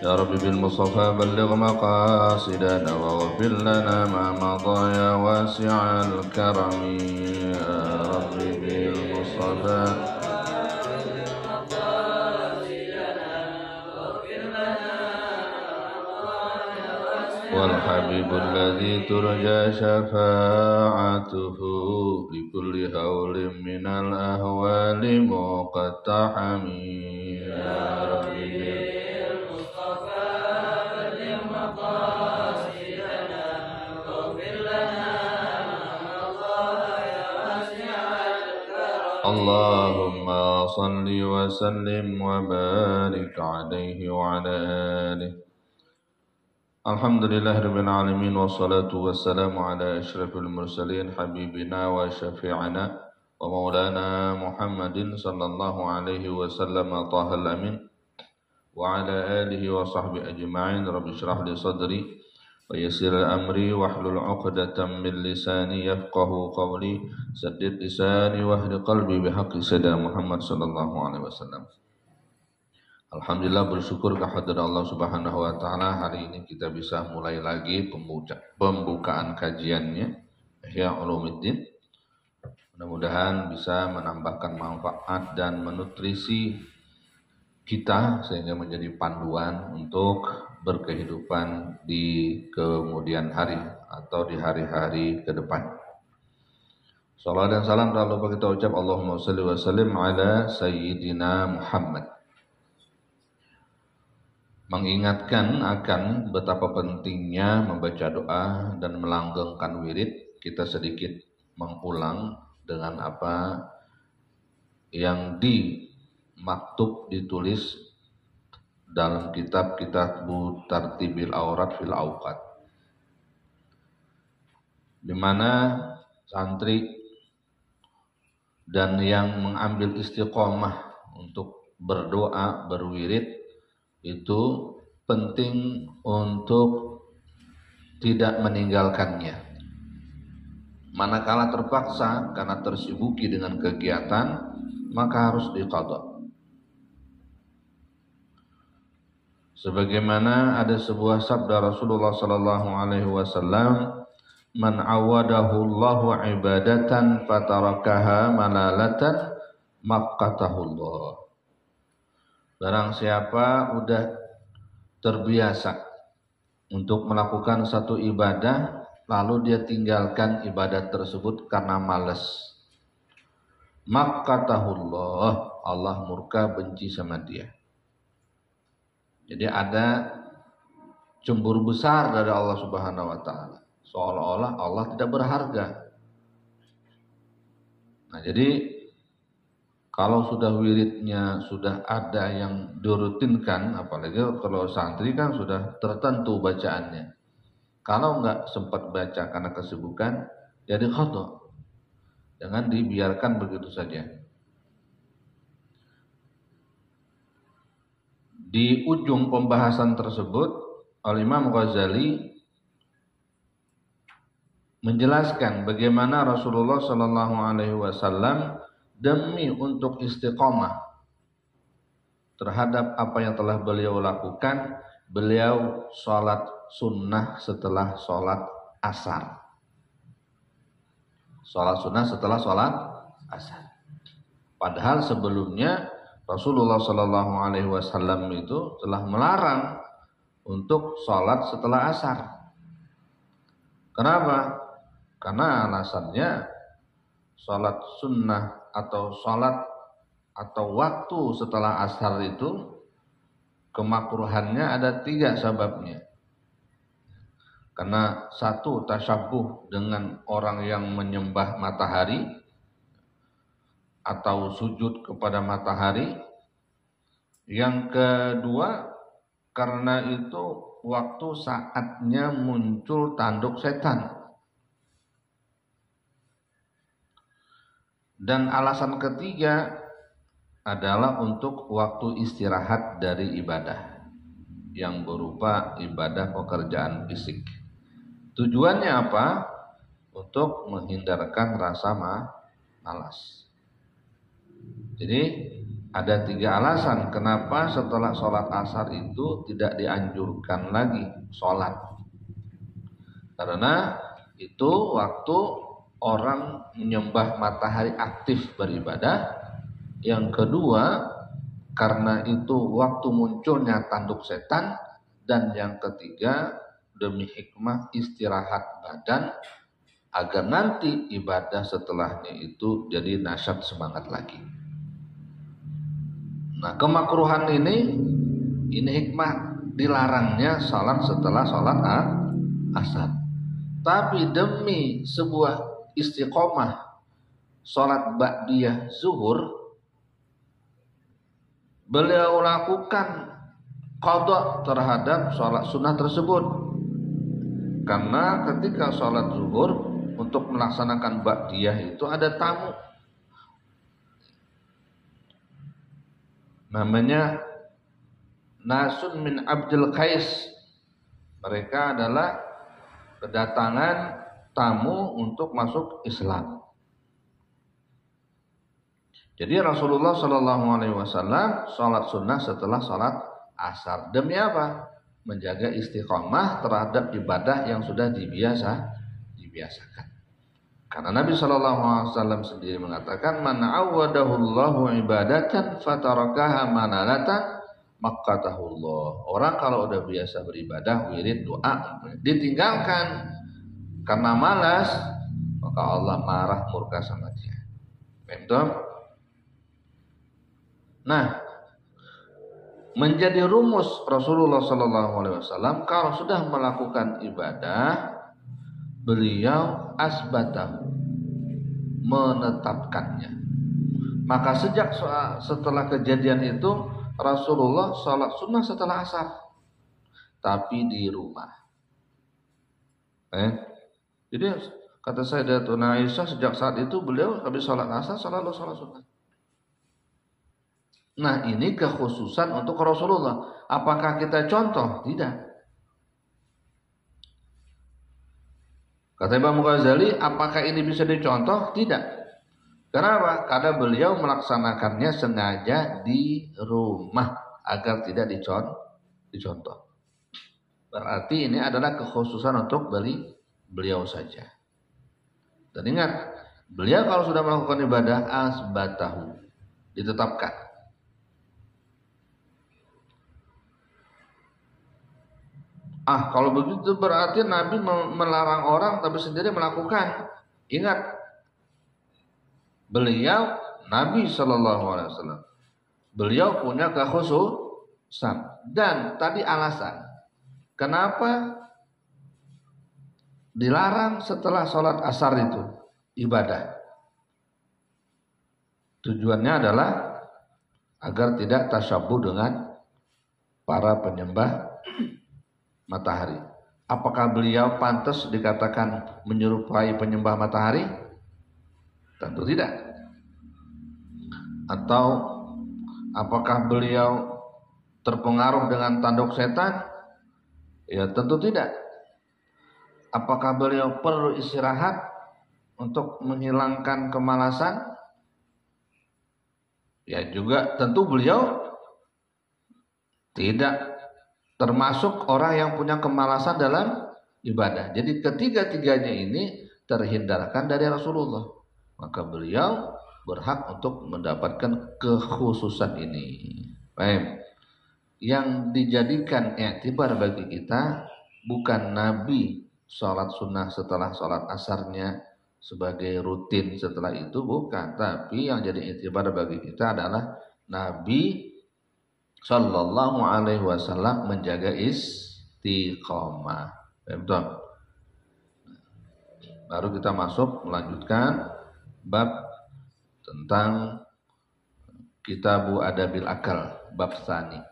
يا رب بالمصطفى بلغ مقاصدنا واغفر لنا ما مضى يا واسع الكرم يا رب بالمصطفى والحبيب الذي ترجى شفاعته بكل هول من الأهوال مقتحم يا رب اللهم صل وسلم وبارك عليه وعلى آله. Alhamdulillahirabbil alamin wassalatu wassalamu ala asyrafil mursalin habibina wa syafi'ina wa maulana Muhammadin sallallahu alaihi wasallam tahal amin wa ala alihi wa sahbihi ajma'in. Rabbi shrah li sadri wa yassir amri wahlul 'uqdatam min lisani yafqahu qawli saddid lisani wahdi qalbi bihaqqi sayyidina Muhammad sallallahu alaihi wasallam. Alhamdulillah, bersyukur kehadirat Allah Subhanahu wa taala, hari ini kita bisa mulai lagi pembukaan kajiannya Ihya Ulumuddin. Mudah-mudahan bisa menambahkan manfaat dan menutrisi kita sehingga menjadi panduan untuk berkehidupan di kemudian hari atau di hari-hari ke depan. Salawat dan salam tak lupa kita ucap Allahumma shalli wa sallim ala Sayyidina Muhammad. Mengingatkan akan betapa pentingnya membaca doa dan melanggengkan wirid, kita sedikit mengulang dengan apa yang dimaktub ditulis dalam kitab Tartibil Aurat fil Awqat, di mana santri dan yang mengambil istiqomah untuk berdoa, berwirid itu penting untuk tidak meninggalkannya. Manakala terpaksa karena tersibuki dengan kegiatan, maka harus diqadha. Sebagaimana ada sebuah sabda Rasulullah sallallahu alaihi wasallam, "Man awadahu Allahu ibadatan fatarakaha malalatan maqqatahu Allah." Barang siapa udah terbiasa untuk melakukan satu ibadah, lalu dia tinggalkan ibadah tersebut karena malas, maqqatahullah, Allah murka, benci sama dia. Jadi ada cemburu besar dari Allah Subhanahu wa taala, seolah-olah Allah tidak berharga. Nah, jadi kalau sudah wiridnya sudah ada yang dirutinkan, apalagi kalau santri kan sudah tertentu bacaannya. Kalau enggak sempat baca karena kesibukan, jadi qadha. Jangan dibiarkan begitu saja. Di ujung pembahasan tersebut, Al-Imam Ghazali menjelaskan bagaimana Rasulullah sallallahu alaihi wasallam demi untuk istiqomah terhadap apa yang telah beliau lakukan, beliau sholat sunnah setelah sholat asar. Sholat sunnah setelah sholat asar. Padahal sebelumnya Rasulullah Sallallahu Alaihi Wasallam itu telah melarang untuk sholat setelah asar. Kenapa? Karena alasannya sholat sunnah atau sholat atau waktu setelah asar itu kemakruhannya ada 3 sebabnya. Karena satu, tasyabuh dengan orang yang menyembah matahari atau sujud kepada matahari. Yang kedua, karena itu waktu saatnya muncul tanduk setan. Dan alasan ketiga adalah untuk waktu istirahat dari ibadah yang berupa ibadah pekerjaan fisik. Tujuannya apa? Untuk menghindarkan rasa malas. Jadi ada 3 alasan kenapa setelah sholat asar itu tidak dianjurkan lagi sholat. Karena itu waktu orang menyembah matahari aktif beribadah. Yang kedua, karena itu waktu munculnya tanduk setan. Dan yang ketiga, demi hikmah istirahat badan agar nanti ibadah setelahnya itu jadi nasyat semangat lagi. Nah, kemakruhan ini hikmah dilarangnya salat setelah salat asar. Tapi demi sebuah istiqomah salat ba'diyah zuhur, beliau lakukan qada terhadap salat sunnah tersebut. Karena ketika salat zuhur untuk melaksanakan ba'diyah itu ada tamu. Namanya Nasun min Abdul Qais. Mereka adalah kedatangan tamu untuk masuk Islam. Jadi Rasulullah Shallallahu Alaihi Wasallam sholat sunnah setelah sholat asar. Demi apa? Menjaga istiqomah terhadap ibadah yang sudah dibiasakan. Karena Nabi Shallallahu Alaihi Wasallam sendiri mengatakan, "Man awwadahullahu ibadatan fatarakaha manalatan makkatahullah." Orang kalau udah biasa beribadah, wirid, doa, ditinggalkan karena malas, maka Allah marah murka sama dia. Betul? Nah, menjadi rumus Rasulullah Shallallahu Alaihi Wasallam kalau sudah melakukan ibadah, beliau asbatahu, menetapkannya. Maka sejak setelah kejadian itu Rasulullah sholat sunnah setelah asar, tapi di rumah. Jadi kata Sayyidatuna Aisyah, sejak saat itu beliau habis sholat asar selalu sholat sunnah. Nah, ini kekhususan untuk Rasulullah. Apakah kita contoh? Tidak. Kata Imam Ghazali, apakah ini bisa dicontoh? Tidak. Kenapa? Karena beliau melaksanakannya sengaja di rumah agar tidak dicontoh. Berarti ini adalah kekhususan untuk beliau saja. Dan ingat, beliau kalau sudah melakukan ibadah asbatahu, ditetapkan. Kalau begitu berarti Nabi melarang orang tapi sendiri melakukan. Ingat, beliau Nabi Shallallahu Alaihi Wasallam, beliau punya kekhususan. Dan tadi alasan kenapa dilarang setelah sholat asar itu ibadah. Tujuannya adalah agar tidak tasyabuh dengan para penyembah matahari. Apakah beliau pantas dikatakan menyerupai penyembah matahari? Tentu tidak. Atau apakah beliau terpengaruh dengan tanduk setan? Ya tentu tidak. Apakah beliau perlu istirahat untuk menghilangkan kemalasan? Ya juga tentu beliau tidak termasuk orang yang punya kemalasan dalam ibadah. Jadi ketiga-tiganya ini terhindarkan dari Rasulullah. Maka beliau berhak untuk mendapatkan kekhususan ini. Baik. Yang dijadikan i'tibar bagi kita bukan Nabi sholat sunnah setelah sholat asarnya sebagai rutin setelah itu, bukan. Tapi yang jadi i'tibar bagi kita adalah Nabi Sallallahu Alaihi Wasallam menjaga istiqomah. Betul. Baru kita masuk melanjutkan bab tentang Kitabu Adabil Akal, bab tsani.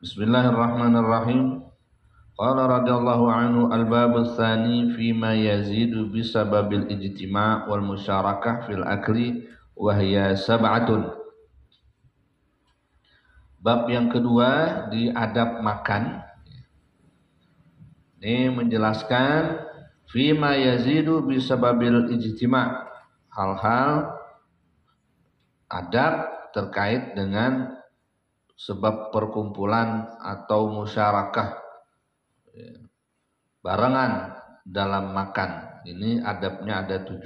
Bismillahirrahmanirrahim. Qala radhiyallahu anhu al-bab tsani fi ma yazidu bi sababil ijtima' wal musyarakah fil akli wa hiya sab'atun. Bab yang kedua di adab makan. Ini menjelaskan fi ma yazidu bi sababil ijtima', hal-hal adab terkait dengan sebab perkumpulan atau musyarakah barengan dalam makan. Ini adabnya ada 7.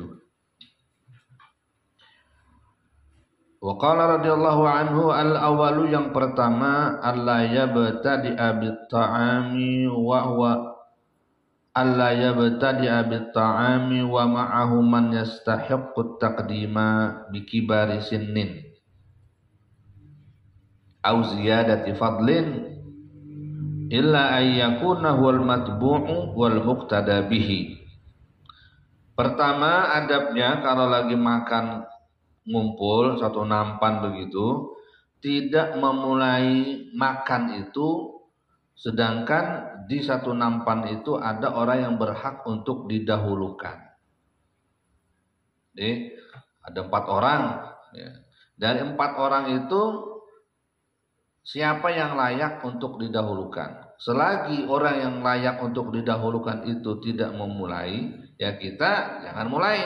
Wa qala radhiyallahu anhu al-awwalu, yang pertama, alla yabtadi'a bit-ta'ami wa huwa alla yabtadi'a bit-ta'ami wa ma'ahu man yastahiqqu at-taqdima bi kibari sinnin au ziyadati fadlin illa ayyakuna huwal matbu'u wal muqtada bihi. Pertama adabnya kalau lagi makan ngumpul satu nampan begitu, tidak memulai makan itu sedangkan di satu nampan itu ada orang yang berhak untuk didahulukan. Jadi ada 4 orang ya. Dari 4 orang itu siapa yang layak untuk didahulukan? Selagi orang yang layak untuk didahulukan itu tidak memulai, ya kita jangan mulai.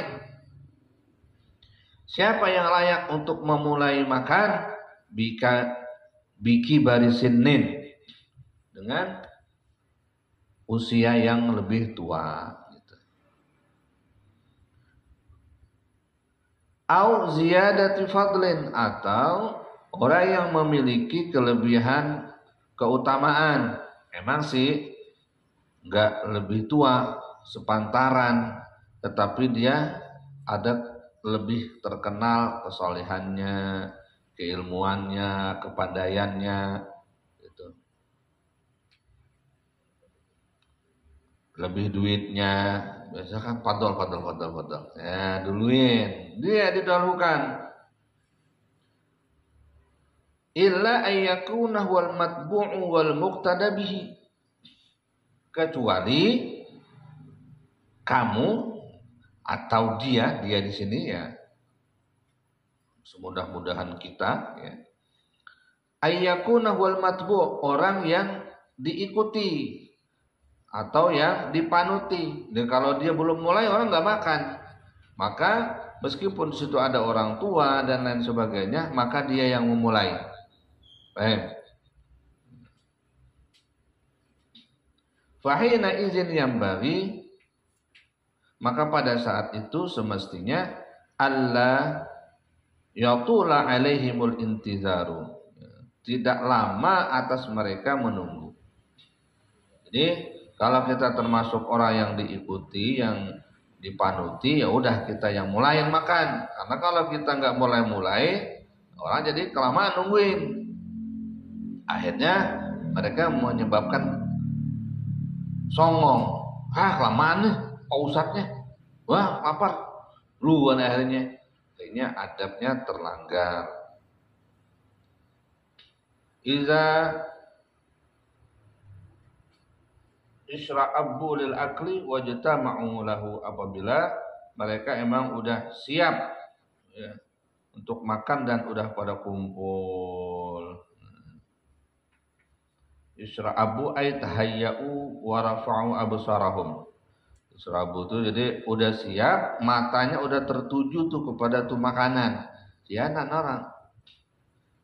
Siapa yang layak untuk memulai makan? Biki barisinnin, dengan usia yang lebih tua. Gitu. Au ziyadati fadlin, atau orang yang memiliki kelebihan keutamaan. Emang sih nggak lebih tua sepantaran, tetapi dia ada lebih terkenal kesolehannya, keilmuannya, kepandaiannya, gitu. Lebih duitnya, biasa kan padol. Ya duluin, dia didahulukan. Illa ayyakuna wal matbu'u wal muqtada bihi, kecuali kamu atau dia di sini ya, semudah-mudahan kita ya, ayyakuna wal matbu', orang yang diikuti atau yang dipanuti. Dan kalau dia belum mulai, orang nggak makan, maka meskipun situ ada orang tua dan lain sebagainya, maka dia yang memulai. Fahina izin yang bagi, maka pada saat itu semestinya Allah yatula alaihimul intizaru, tidak lama atas mereka menunggu. Jadi kalau kita termasuk orang yang diikuti, yang dipanuti, ya udah kita yang mulain makan. Karena kalau kita nggak mulai-mulai, orang jadi kelamaan nungguin. Akhirnya mereka menyebabkan songong. Kelamaan nih Pak Ustadznya. Wah lapar. Luan akhirnya adabnya terlanggar. Iza isra'abu lil akli wajtama'u lahu, apabila mereka emang udah siap ya, untuk makan dan udah pada kumpul. Isra'abu ay tahayya'u wa rafa'u absarahum. Isra'abu itu jadi udah siap, matanya udah tertuju tuh kepada tuh makanan. Sianan orang.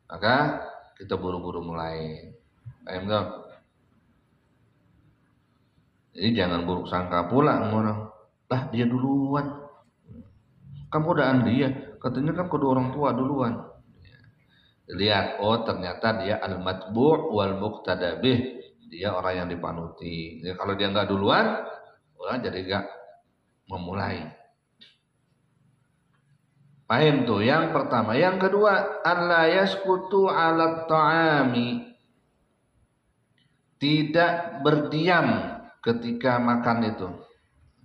Maka kita buru-buru mulai. Paham enggak? Jadi jangan buruk sangka pula orang. Lah dia duluan. Kamu udahan dia. Katanya kan kedua orang tua duluan. Lihat, oh ternyata dia al-matbu' wal muqtada bih. Dia orang yang dipanuti. Jadi kalau dia enggak duluan, orang jadi enggak memulai. Paham tuh yang pertama. Yang kedua, alla yaskutu 'ala ta'ami, tidak berdiam ketika makan itu.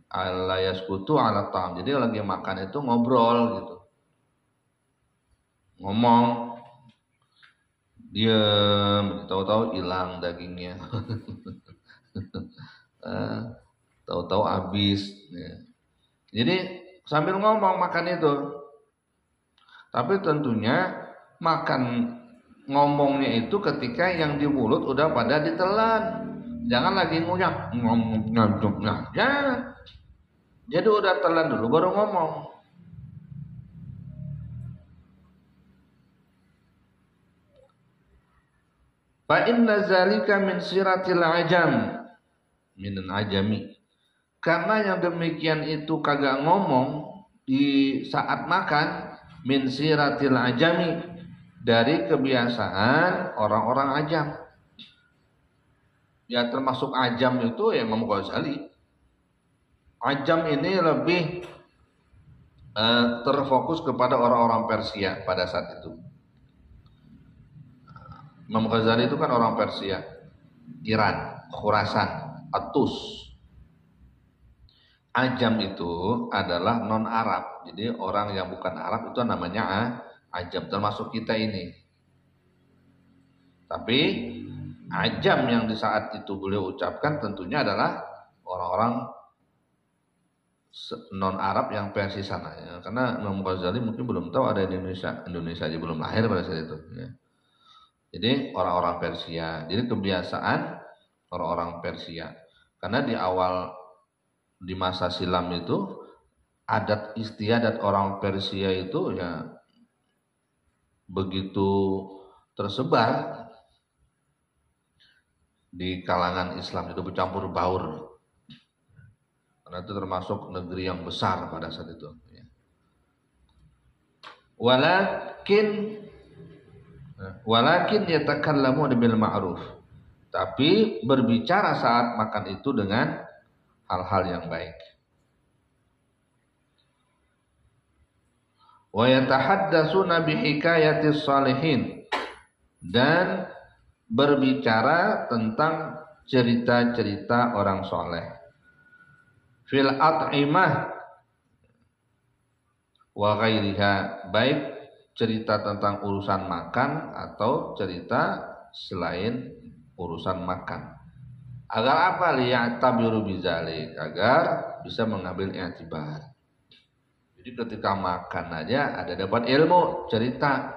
Alla yaskutu 'ala ta'am. Jadi lagi makan itu ngobrol gitu. Ngomong. Diam, tahu-tahu hilang dagingnya. Tahu-tahu habis. Ya. Jadi sambil ngomong makan itu. Tapi tentunya makan ngomongnya itu ketika yang di mulut udah pada ditelan. Jangan lagi ngunyah ngomong. Jangan. Jadi udah telan dulu baru ngomong. Fa inna zalika min siratil ajam. Min ajami. Karena yang demikian itu kagak ngomong di saat makan min siratil ajami, dari kebiasaan orang-orang ajam. Ya termasuk ajam itu ya Imam Ghazali. Ajam ini lebih terfokus kepada orang-orang Persia pada saat itu. Imam Ghazali itu kan orang Persia, Iran, Khurasan, Atus. Ajam itu adalah non Arab, jadi orang yang bukan Arab itu namanya ajam, termasuk kita ini. Tapi ajam yang di saat itu beliau ucapkan tentunya adalah orang-orang non Arab yang Persia sana, ya. Karena Imam Ghazali mungkin belum tahu ada di Indonesia aja belum lahir pada saat itu. Ya. Jadi orang-orang Persia, jadi kebiasaan orang-orang Persia. Karena di awal di masa silam itu adat istiadat orang Persia itu ya begitu tersebar di kalangan Islam, itu bercampur baur. Karena itu termasuk negeri yang besar pada saat itu. Walakin yatakallamu bil ma'ruf. Tapi berbicara saat makan itu dengan hal-hal yang baik. Wa yatahaddatsuna bihikayatis shalihin, dan berbicara tentang cerita-cerita orang soleh. Fil at'imah wa ghairiha, baik cerita tentang urusan makan atau cerita selain urusan makan. Agar apa? Liya'tabiru bizalik, agar bisa mengambil i'tibar. Jadi ketika makan aja ada dapat ilmu, cerita.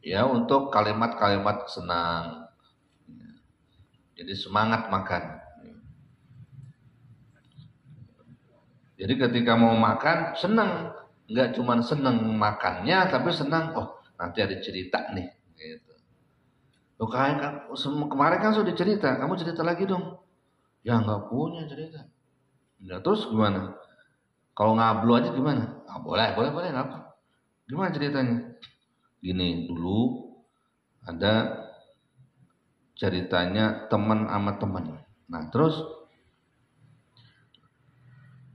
Ya, untuk kalimat-kalimat senang. Jadi semangat makan. Jadi ketika mau makan senang, enggak cuma senang makannya tapi senang, oh nanti ada cerita nih gitu. Loh kemarin kan sudah cerita, kamu cerita lagi dong. Ya enggak punya cerita. Ya, terus gimana? Kalau ngablu aja gimana? Ah, boleh, apa? Gimana ceritanya? Gini, dulu ada ceritanya teman sama teman. Nah, terus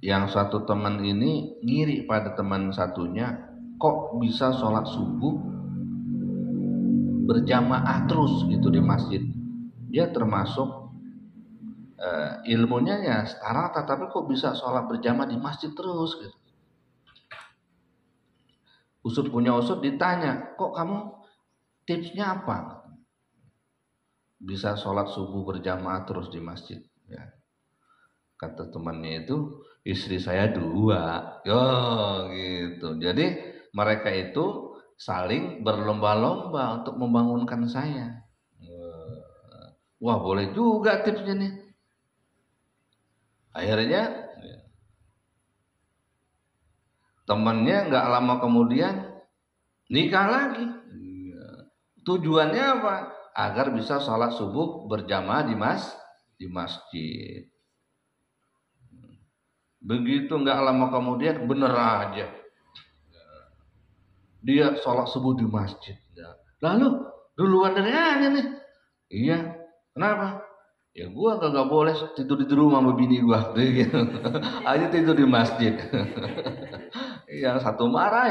yang satu teman ini ngiri pada teman satunya, kok bisa sholat subuh berjamaah terus gitu di masjid. Dia termasuk ilmunya ya setara, tapi kok bisa sholat berjamaah di masjid terus gitu. Usut punya usut ditanya, kok kamu tipsnya apa? Bisa sholat subuh berjamaah terus di masjid. Ya. Kata temannya itu, istri saya 2. Gitu. Jadi mereka itu saling berlomba-lomba untuk membangunkan saya. Wah, boleh juga tipsnya nih. Akhirnya temannya nggak lama kemudian nikah lagi. Tujuannya apa? Agar bisa sholat subuh berjamaah di masjid. Begitu nggak lama kemudian bener aja dia sholat subuh di masjid. Lalu duluan dari aneh nih. Iya, kenapa? Ya gua nggak boleh tidur di rumah sama bini gua, gitu. Aja tidur di masjid. Yang satu marah,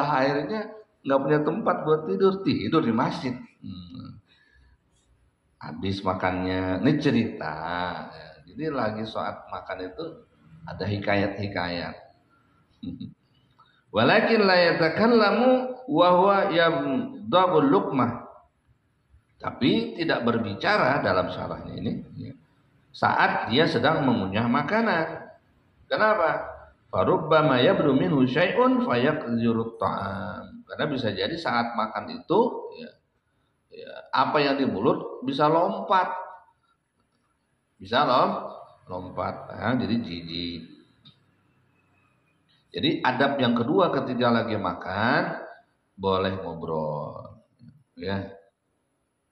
akhirnya nggak punya tempat buat tidur di masjid. Habis makannya, ini cerita. Jadi lagi saat makan itu ada hikayat-hikayat. Walakin la yatakallamu wa huwa yamdagul luqmah, tapi tidak berbicara dalam syarahnya ini ya, saat dia sedang mengunyah makanan. Kenapa? Farubbama yabdu minhu syai'un fayaqzirut ta'am. Karena bisa jadi saat makan itu ya, apa yang di mulut bisa lompat. Bisa lompat. Nah, jadi jijik. Jadi adab yang kedua ketika lagi makan boleh ngobrol. Ya.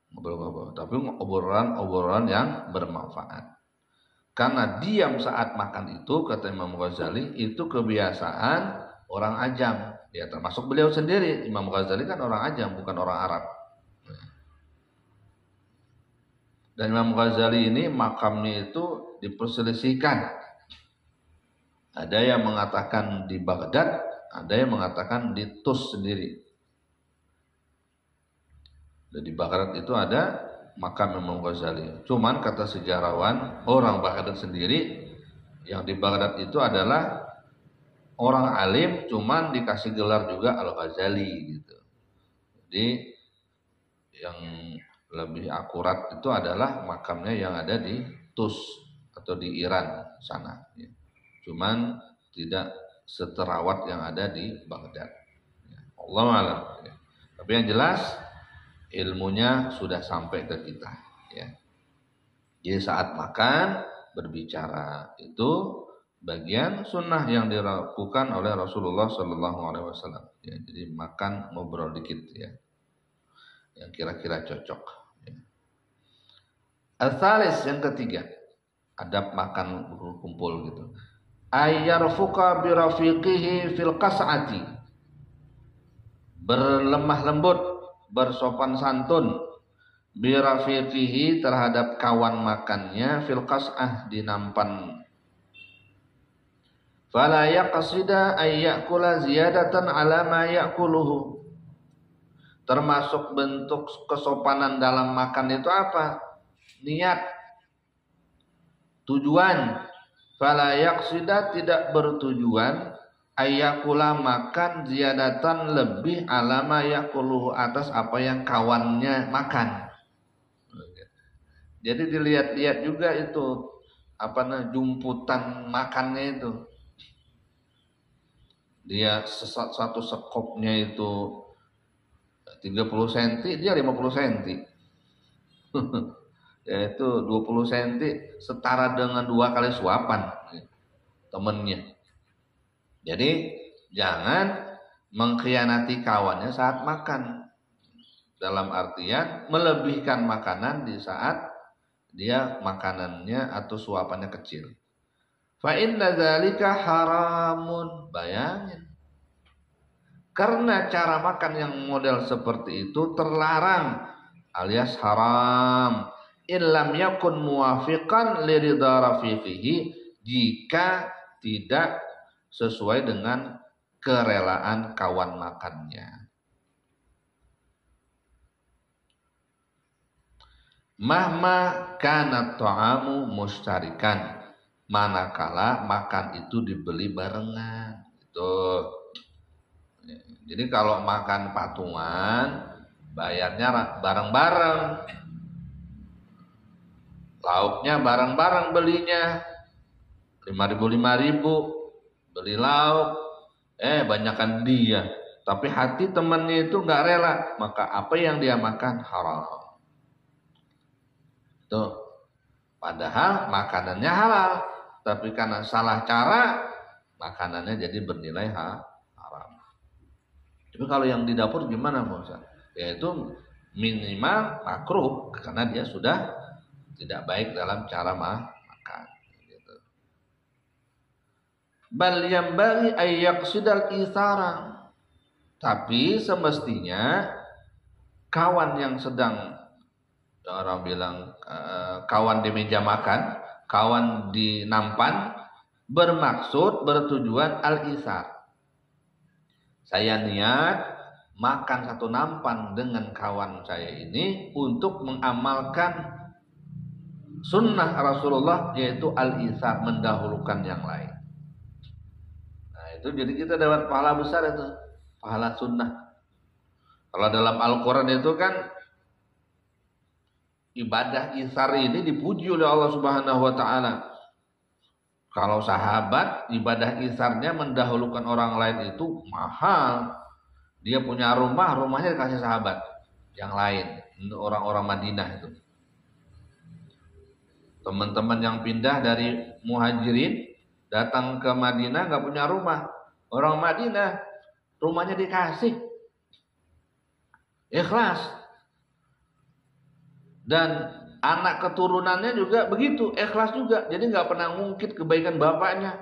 Ngobrol-ngobrol, tapi obrolan yang bermanfaat. Karena diam saat makan itu, kata Imam Ghazali, itu kebiasaan orang Ajam. Ya, termasuk beliau sendiri. Imam Ghazali kan orang Ajam, bukan orang Arab. Dan Imam Ghazali ini makamnya itu diperselisihkan. Ada yang mengatakan di Baghdad, ada yang mengatakan di Tus sendiri. Dan di Baghdad itu ada makam Imam Ghazali. Cuman kata sejarawan, orang Baghdad sendiri, yang di Baghdad itu adalah orang alim, cuman dikasih gelar juga Al-Ghazali gitu. Jadi yang lebih akurat itu adalah makamnya yang ada di Tus atau di Iran sana. Cuman tidak seterawat yang ada di Baghdad. Allahu a'lam. Tapi yang jelas ilmunya sudah sampai ke kita. Ya. Jadi saat makan berbicara itu bagian sunnah yang dilakukan oleh Rasulullah Sallallahu Alaihi Wasallam. Ya, jadi makan ngobrol dikit ya, yang kira-kira cocok. Ya. Al-thalis yang ketiga, adab makan berkumpul gitu. Ayyarfuqa birafiqihi fil qas'ati, berlemah lembut, bersopan santun, birafiqihi terhadap kawan makannya, fil qas'ah di nampan. Fala yaqsida ay ya'kula ziyadatan ala ma ya'kuluhu. Termasuk bentuk kesopanan dalam makan itu apa? Niat, tujuan. Fala yaqsida tidak bertujuan ayyakula makan ziyadatan lebih alama yakuluhu atas apa yang kawannya makan. Jadi dilihat-lihat juga itu apa namanya jumputan makannya itu. Dia satu sekopnya itu 30 cm, dia 50 cm. Yaitu 20 cm setara dengan 2 kali suapan temennya. Jadi jangan mengkhianati kawannya saat makan. Dalam artian melebihkan makanan di saat dia makanannya atau suapannya kecil. Fa inna dzalika haramun. Bayangin. Karena cara makan yang model seperti itu terlarang alias haram. Illam yakun muwafiqan liridha rafiqihi, jika tidak sesuai dengan kerelaan kawan makannya. Mahma kana ta'amu mustarikan, manakala makan itu dibeli barengan. Itu. Jadi kalau makan patungan bayarnya bareng-bareng. Lauknya bareng-bareng belinya. 5.000 beli lauk. Banyakan dia. Tapi hati temannya itu enggak rela, maka apa yang dia makan haram. Tuh. Padahal makanannya halal, tapi karena salah cara makanannya jadi bernilai haram. Tapi kalau yang di dapur gimana, Ustaz? Yaitu minimal makruh karena dia sudah tidak baik dalam cara makan. Gitu. Bal yambaghi ay yaqsidal itsara. Tapi semestinya kawan yang sedang, orang bilang kawan di meja makan, kawan di nampan, bermaksud bertujuan al-isar. Saya niat makan satu nampan dengan kawan saya ini untuk mengamalkan sunnah Rasulullah, yaitu al-isar, mendahulukan yang lain. Nah itu jadi kita dapat pahala besar itu, pahala sunnah. Kalau dalam Al-Quran itu kan ibadah isar ini dipuji oleh Allah Subhanahu wa taala. Kalau sahabat ibadah isarnya mendahulukan orang lain itu mahal. Dia punya rumah, rumahnya dikasih sahabat yang lain, untuk orang-orang Madinah itu. Teman-teman yang pindah dari Muhajirin datang ke Madinah nggak punya rumah. Orang Madinah rumahnya dikasih. Ikhlas. Dan anak keturunannya juga begitu, ikhlas juga. Jadi nggak pernah ngungkit kebaikan bapaknya.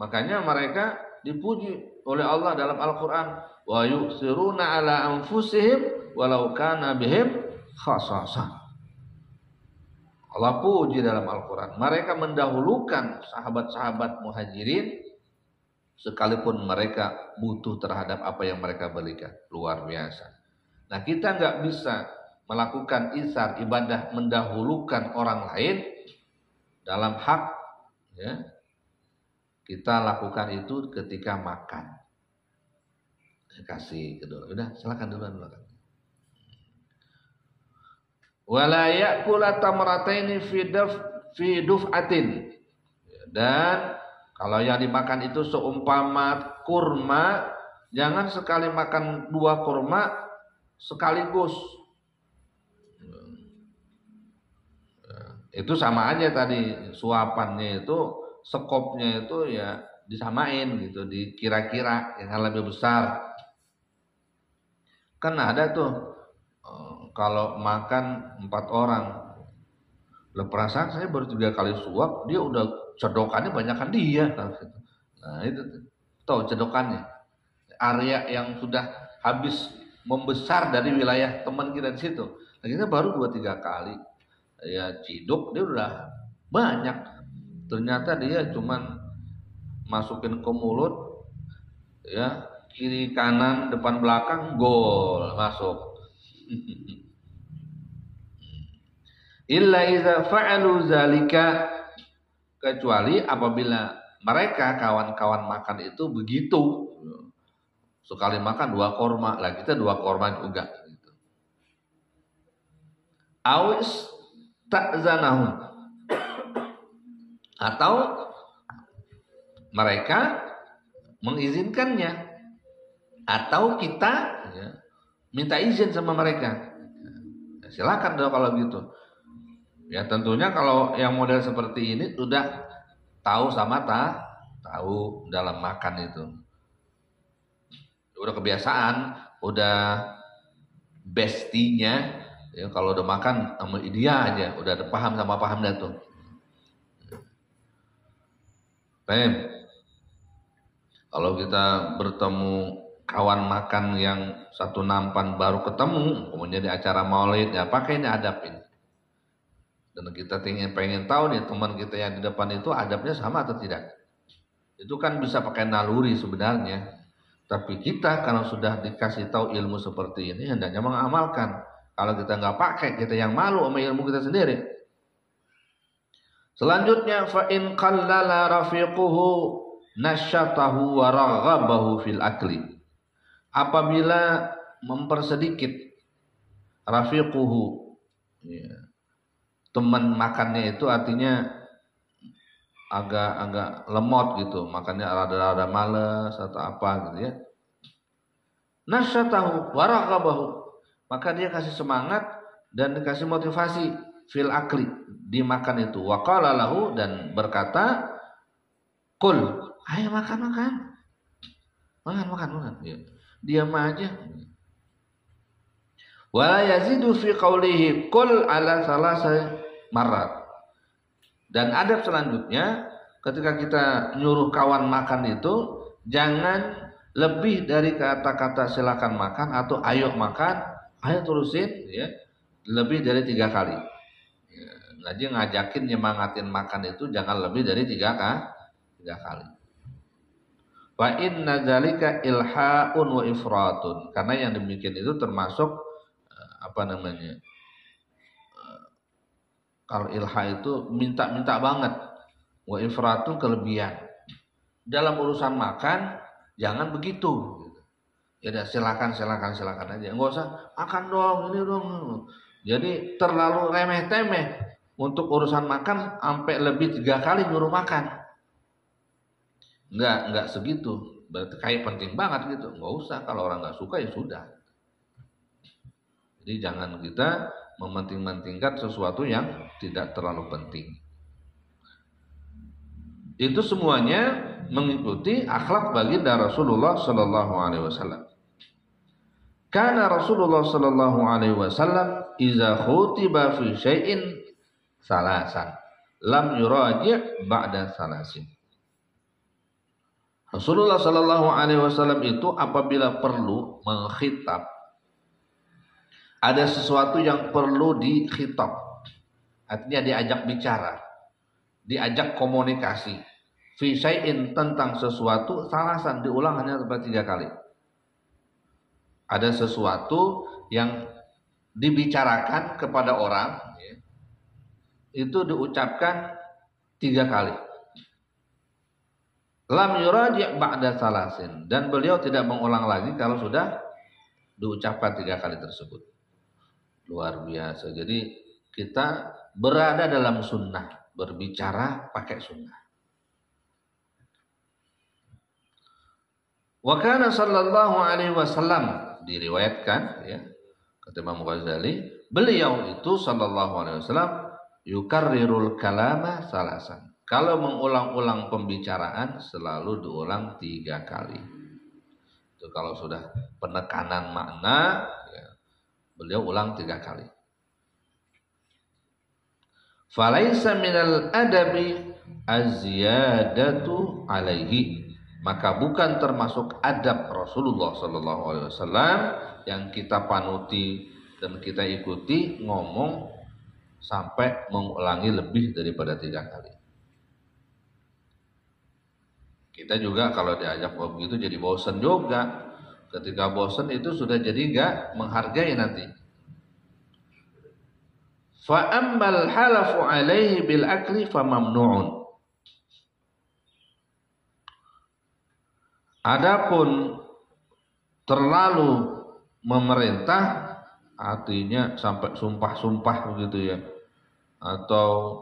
Makanya mereka dipuji oleh Allah dalam Al-Quran. Wa yu'thiruna ala anfusihim walau kana bihim khasasah. Allah puji dalam Al-Quran. Mereka mendahulukan sahabat-sahabat Muhajirin sekalipun mereka butuh terhadap apa yang mereka berikan. Luar biasa. Nah, kita nggak bisa melakukan isar ibadah mendahulukan orang lain dalam hak, ya. Kita lakukan itu ketika makan. Kasih kedua. Udah, silakan duluan. Wala ya'kula tamrataini fi duf'atin. Dan kalau yang dimakan itu seumpama kurma, jangan sekali makan 2 kurma sekaligus. Itu sama aja tadi, suapannya itu, sekopnya itu ya disamain gitu, dikira-kira yang lebih besar. Kan ada tuh kalau makan 4 orang, perasaan saya baru 3 kali suap, dia udah cedokannya banyakan dia. Nah itu tahu cedokannya, area yang sudah habis membesar dari wilayah teman kita di situ. Nah, kita baru 2-3 kali ya ciduk, dia udah banyak. Ternyata dia cuman masukin ke mulut, ya kiri kanan depan belakang gol masuk. Illa iza fa'alu zalika, kecuali apabila mereka kawan-kawan makan itu begitu, sekali makan 2 korma, lah kita 2 korma juga gitu. Awis ta'zanahum, atau mereka mengizinkannya, atau kita ya, minta izin sama mereka. Ya, silakan dong kalau gitu. Ya tentunya kalau yang model seperti ini sudah tahu sama tahu dalam makan itu. Udah kebiasaan, udah bestinya. Ya, kalau udah makan sama dia aja, udah ada paham sama paham dah tuh. Kalau kita bertemu kawan makan yang satu nampan baru ketemu, kemudian di acara maulid, ya pakai ini adab ini. Dan kita pengen tahu nih teman kita yang di depan itu adabnya sama atau tidak. Itu kan bisa pakai naluri sebenarnya. Tapi kita kalau sudah dikasih tahu ilmu seperti ini, hendaknya mengamalkan. Kalau kita nggak pakai, kita yang malu sama ilmu kita sendiri. Selanjutnya, fa in qallala rafiquhu nasyatahu wa raghabahu fil akli. Apabila mempersedikit rafiquhu, ya, teman makannya itu artinya agak lemot gitu, makannya rada-rada malas atau apa gitu ya. Nasyatahu wa raghabahu, maka dia kasih semangat dan dikasih motivasi fil akli, dimakan itu. Wa qala lahu, dan berkata, qul, ayo makan. Ya. Diam aja. Wala yazidu fi qawlihi qul ala salasa marat. Dan adab selanjutnya, ketika kita nyuruh kawan makan itu, jangan lebih dari kata-kata silakan makan atau ayo makan, ayo terusin, ya, lebih dari 3 kali. Ya, ngaji ngajakin nyemangatin makan itu jangan lebih dari 3 kali. Wa inna dzalika ilhaun wa ifratun, karena yang demikian itu termasuk kalau ilha itu minta banget, wa ifratun kelebihan. Dalam urusan makan jangan begitu. Ya udah silakan aja. Enggak usah makan dong, ini dong. Jadi terlalu remeh-temeh untuk urusan makan sampai lebih 3 kali nyuruh makan. Enggak segitu. Berarti kayak penting banget gitu. Enggak usah, kalau orang enggak suka ya sudah. Jadi jangan kita mementing-mentingkan sesuatu yang tidak terlalu penting. Itu semuanya mengikuti akhlak baginda Rasulullah sallallahu alaihi wasallam. Karena Rasulullah sallallahu alaihi wasallam iza khutiba fi syai'in salasan lam yuraji' ba'da salasin. Rasulullah sallallahu alaihi wasallam itu apabila perlu mengkhitab, ada sesuatu yang perlu dikhitab, artinya diajak bicara, diajak komunikasi, fi syai'in tentang sesuatu salasan, diulang hanya sampai 3 kali. Ada sesuatu yang dibicarakan kepada orang, ya, itu diucapkan 3 kali. Lam yuraji' ba'da salasin, dan beliau tidak mengulang lagi kalau sudah diucapkan 3 kali tersebut. Luar biasa. Jadi kita berada dalam sunnah, berbicara pakai sunnah. Wa kana sallallahu alaihi wasallam, diriwayatkan ya, kata Imam Ghazali, beliau itu sallallahu alaihi wasallam yukarrirul kalama salasan. Kalau mengulang-ulang pembicaraan selalu diulang 3 kali. Itu kalau sudah penekanan makna ya, beliau ulang 3 kali. Falaisa minal adabi az-ziyadatu alaihi, maka bukan termasuk adab Rasulullah sallallahu alaihi wasallam yang kita panuti dan kita ikuti ngomong sampai mengulangi lebih daripada 3 kali. Kita juga kalau diajak begitu jadi bosan juga. Ketika bosan itu sudah jadi enggak menghargai nanti. Fa ammal halafu alaihi bil akli fa mamnu'un. Adapun terlalu memerintah, artinya sampai sumpah-sumpah begitu ya, atau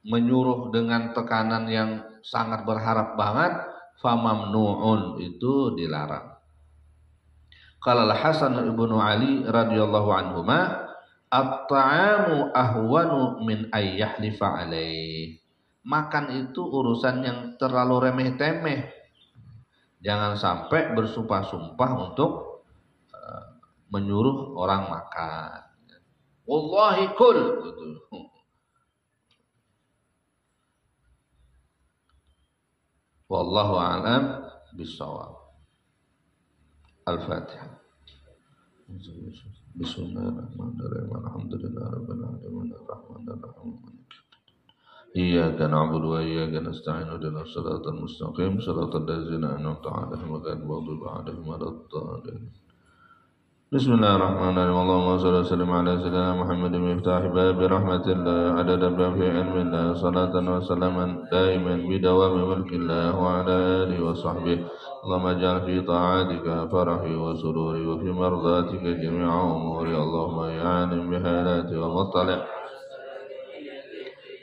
menyuruh dengan tekanan yang sangat berharap banget, famamnu'un, itu dilarang. Qala Al-Hasan ibnu Ali radhiyallahu anhuma, at-ta'amu ahwanu min ayyahlifa alaih. Makan itu urusan yang terlalu remeh-temeh. Jangan sampai bersumpah-sumpah untuk menyuruh orang makan. Wallahi kul gitu. Wallahu a'lam bishawab. Al-Fatihah. Bismillahirrahmanirrahim. Alhamdulillahirabbil alamin arrahmanir rahim. Iyyaka na'budu wa iyyaka nasta'in ihdinas siratal mustaqim siratal ladzina an'amta 'alaihim ghairil maghdubi 'alaihim waladdallin. Bismillahirrahmanirrahim. Allahumma shalli wa sallim ala sayyidina Muhammadin miftahi babi rahmatillah adada babi ilmillah salatan wa salaman daiman bidawami mulkillah wa ala alihi wa sahbihi. Allahumma ij'al fi ta'atika farahi wa sururi wa fi mardatika jami'a umuri. Allahumma ya 'alim bihalati wa muttali'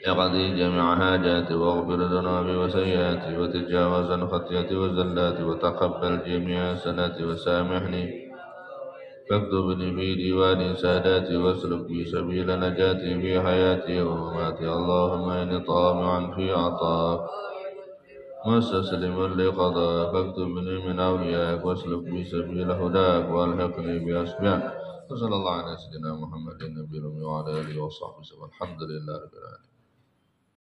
يقضي جميع حاجاتي واغفر ذنوبي وسيئاتي وتجاوز عن خطيئتي وزلاتي وتقبل جميع حسناتي وسامحني فاكتبني في ديوان ساداتي واسلك بي سبيل نجاتي في حياتي ومماتي. اللهم إني طامع في عطاك مستسلم لقضاك فاكتبني من أولياك واسلك بي سبيل هداك والحقني بأصحابك. وصلى الله على سيدنا محمد النبي وعلى آله وصحبه وسلم. الحمد لله رب العالمين.